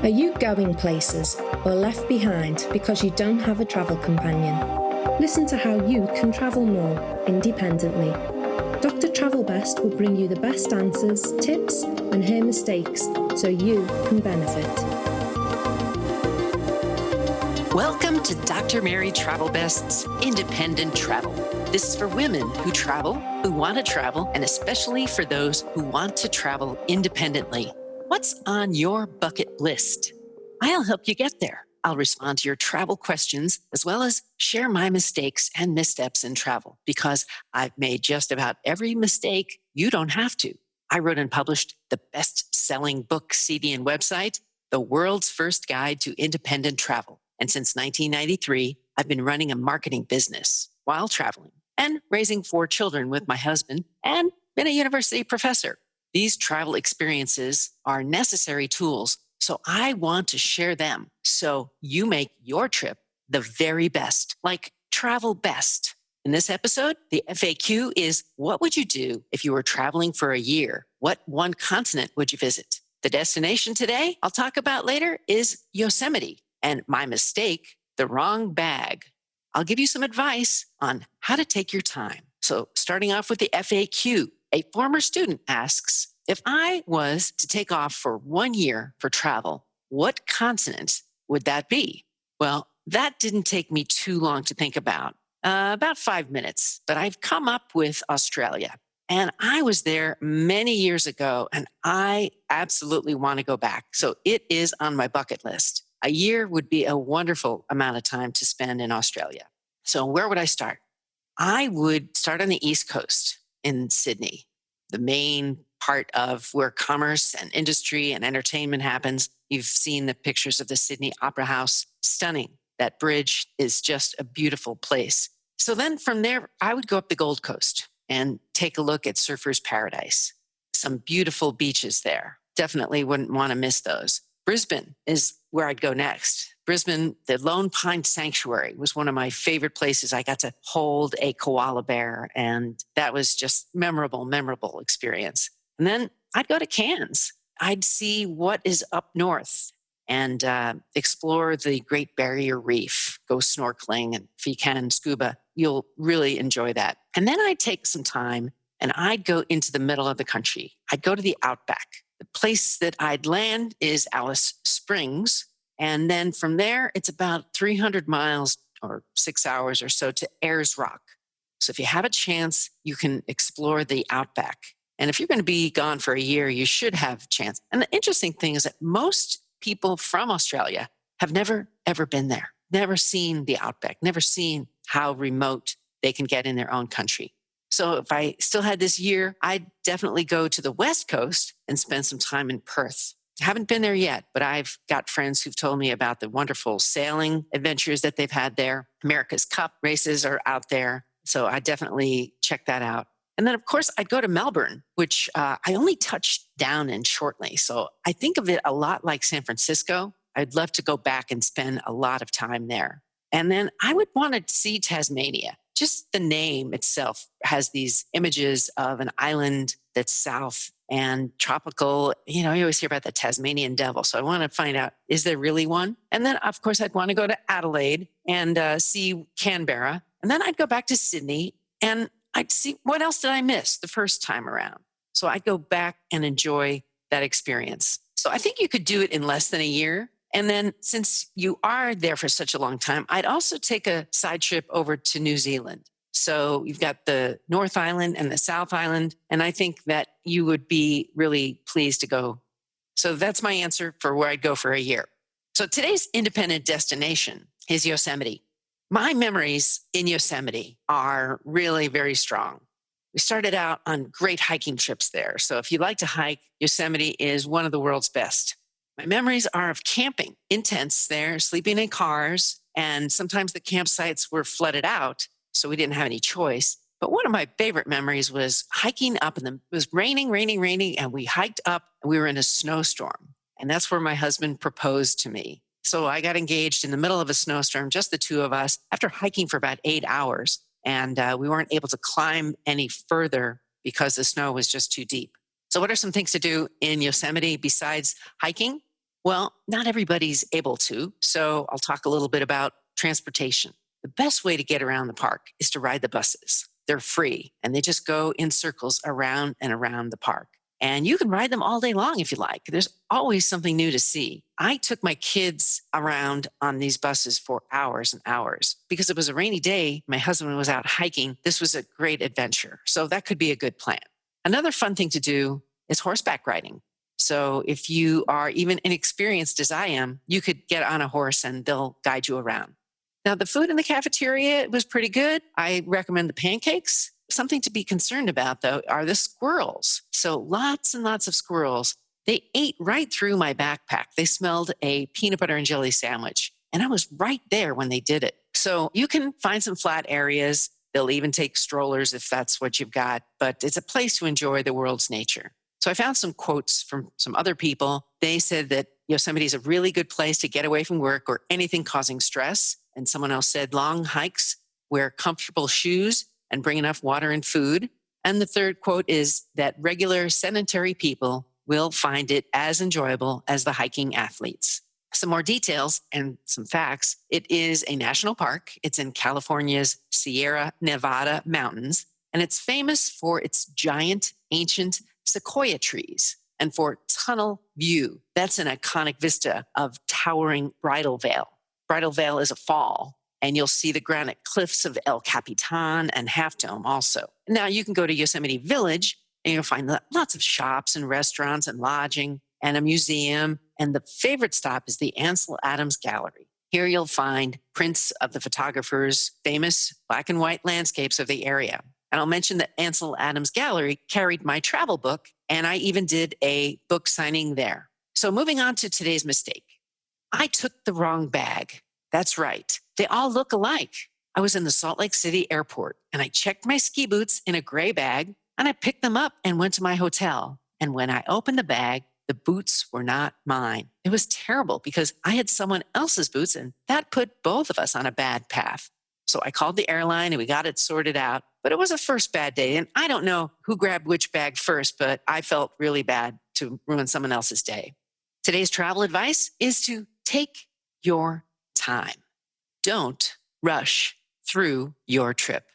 Are you going places or left behind because you don't have a travel companion? Listen to how you can travel more independently. Dr. Travel Best will bring you the best answers, tips, and her mistakes so you can benefit. Welcome to Dr. Mary Travel Best's Independent Travel. This is for women who travel, who want to travel, and especially for those who want to travel independently. What's on your bucket list? I'll help you get there. I'll respond to your travel questions as well as share my mistakes and missteps in travel because I've made just about every mistake. You don't have to. I wrote and published the best-selling book, CD, and website, The World's First Guide to Independent Travel. And since 1993, I've been running a marketing business while traveling and raising 4 children with my husband and been a university professor. These travel experiences are necessary tools, so I want to share them so you make your trip the very best, like travel best. In this episode, the FAQ is, what would you do if you were traveling for a year? What one continent would you visit? The destination today I'll talk about later is Yosemite. And my mistake, the wrong bag. I'll give you some advice on how to take your time. So starting off with the FAQ, a former student asks, if I was to take off for 1 year for travel, what continent would that be? Well, that didn't take me too long to think about 5 minutes, but I've come up with Australia. And I was there many years ago, and I absolutely want to go back. So it is on my bucket list. A year would be a wonderful amount of time to spend in Australia. So where would I start? I would start on the East Coast in Sydney, the main part of where commerce and industry and entertainment happens. You've seen the pictures of the Sydney Opera House. Stunning. That bridge is just a beautiful place. So then from there, I would go up the Gold Coast and take a look at Surfer's Paradise. Some beautiful beaches there. Definitely wouldn't want to miss those. Brisbane is where I'd go next. Brisbane, the Lone Pine Sanctuary was one of my favorite places. I got to hold a koala bear, and that was just memorable experience. And then I'd go to Cairns. I'd see what is up north and explore the Great Barrier Reef, go snorkeling, and if you can, scuba, you'll really enjoy that. And then I'd take some time and I'd go into the middle of the country. I'd go to the outback. The place that I'd land is Alice Springs. And then from there, it's about 300 miles or 6 hours or so to Ayers Rock. So if you have a chance, you can explore the outback. And if you're going to be gone for a year, you should have a chance. And the interesting thing is that most people from Australia have never, ever been there, never seen the outback, never seen how remote they can get in their own country. So if I still had this year, I'd definitely go to the West Coast and spend some time in Perth. I haven't been there yet, but I've got friends who've told me about the wonderful sailing adventures that they've had there. America's Cup races are out there. So I definitely check that out. And then, of course, I'd go to Melbourne, which I only touched down in shortly. So I think of it a lot like San Francisco. I'd love to go back and spend a lot of time there. And then I would want to see Tasmania. Just the name itself has these images of an island that's south and tropical. You always hear about the Tasmanian devil. So I want to find out, is there really one? And then, of course, I'd want to go to Adelaide and see Canberra. And then I'd go back to Sydney and I'd see what else did I miss the first time around. So I'd go back and enjoy that experience. So I think you could do it in less than a year. And then since you are there for such a long time, I'd also take a side trip over to New Zealand. So you've got the North Island and the South Island, and I think that you would be really pleased to go. So that's my answer for where I'd go for a year. So today's independent destination is Yosemite. My memories in Yosemite are really very strong. We started out on great hiking trips there. So if you like to hike, Yosemite is one of the world's best. My memories are of camping in tents there, sleeping in cars, and sometimes the campsites were flooded out, so we didn't have any choice. But one of my favorite memories was hiking up, and it was raining, and we hiked up, and we were in a snowstorm. And that's where my husband proposed to me. So I got engaged in the middle of a snowstorm, just the two of us, after hiking for about 8 hours. And we weren't able to climb any further because the snow was just too deep. So what are some things to do in Yosemite besides hiking? Well, not everybody's able to, so I'll talk a little bit about transportation. The best way to get around the park is to ride the buses. They're free and they just go in circles around and around the park. And you can ride them all day long if you like. There's always something new to see. I took my kids around on these buses for hours and hours. Because it was a rainy day, my husband was out hiking. This was a great adventure. So that could be a good plan. Another fun thing to do is horseback riding. So if you are even inexperienced as I am, you could get on a horse and they'll guide you around. Now, the food in the cafeteria was pretty good. I recommend the pancakes. Something to be concerned about, though, are the squirrels. So lots and lots of squirrels. They ate right through my backpack. They smelled a peanut butter and jelly sandwich, and I was right there when they did it. So you can find some flat areas. They'll even take strollers if that's what you've got, but it's a place to enjoy the world's nature. So I found some quotes from some other people. They said that Yosemite is a really good place to get away from work or anything causing stress. And someone else said long hikes, wear comfortable shoes, and bring enough water and food. And the third quote is that regular sedentary people will find it as enjoyable as the hiking athletes. Some more details and some facts. It is a national park. It's in California's Sierra Nevada mountains, and it's famous for its giant ancient sequoia trees and for Tunnel View. That's an iconic vista of towering Bridal Veil. Bridal Veil is a fall, and you'll see the granite cliffs of El Capitan and Half Dome also. Now you can go to Yosemite Village and you'll find lots of shops and restaurants and lodging and a museum. And the favorite stop is the Ansel Adams Gallery. Here you'll find prints of the photographer's famous black and white landscapes of the area. And I'll mention that Ansel Adams Gallery carried my travel book, and I even did a book signing there. So moving on to today's mistake. I took the wrong bag. That's right. They all look alike. I was in the Salt Lake City airport and I checked my ski boots in a gray bag and I picked them up and went to my hotel. And when I opened the bag, the boots were not mine. It was terrible because I had someone else's boots and that put both of us on a bad path. So I called the airline and we got it sorted out, but it was a first bad day. And I don't know who grabbed which bag first, but I felt really bad to ruin someone else's day. Today's travel advice is to take your time. Don't rush through your trip.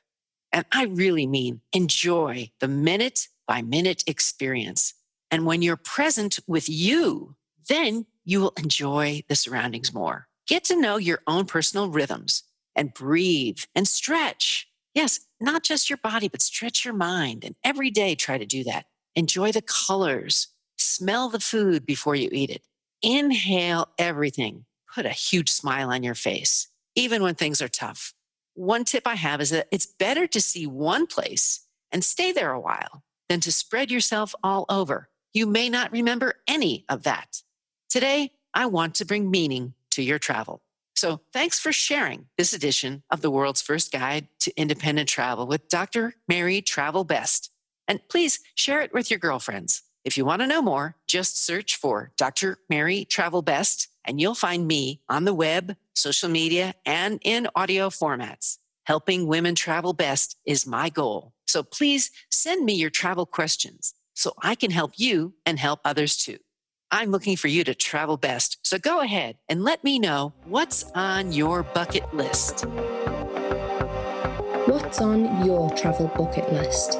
And I really mean enjoy the minute by minute experience. And when you're present with you, then you will enjoy the surroundings more. Get to know your own personal rhythms and breathe and stretch. Yes, not just your body, but stretch your mind. And every day try to do that. Enjoy the colors. Smell the food before you eat it. Inhale everything. Put a huge smile on your face, even when things are tough. One tip I have is that it's better to see one place and stay there a while than to spread yourself all over. You may not remember any of that. Today, I want to bring meaning to your travel. So thanks for sharing this edition of the world's first guide to independent travel with Dr. Mary Travel Best. And please share it with your girlfriends. If you want to know more, just search for Dr. Mary Travel Best, and you'll find me on the web, social media, and in audio formats. Helping women travel best is my goal. So please send me your travel questions so I can help you and help others too. I'm looking for you to travel best, so go ahead and let me know what's on your bucket list. What's on your travel bucket list?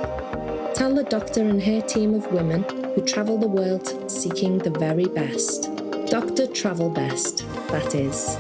Tell the doctor and her team of women who travel the world seeking the very best. Dr. Travel Best, that is.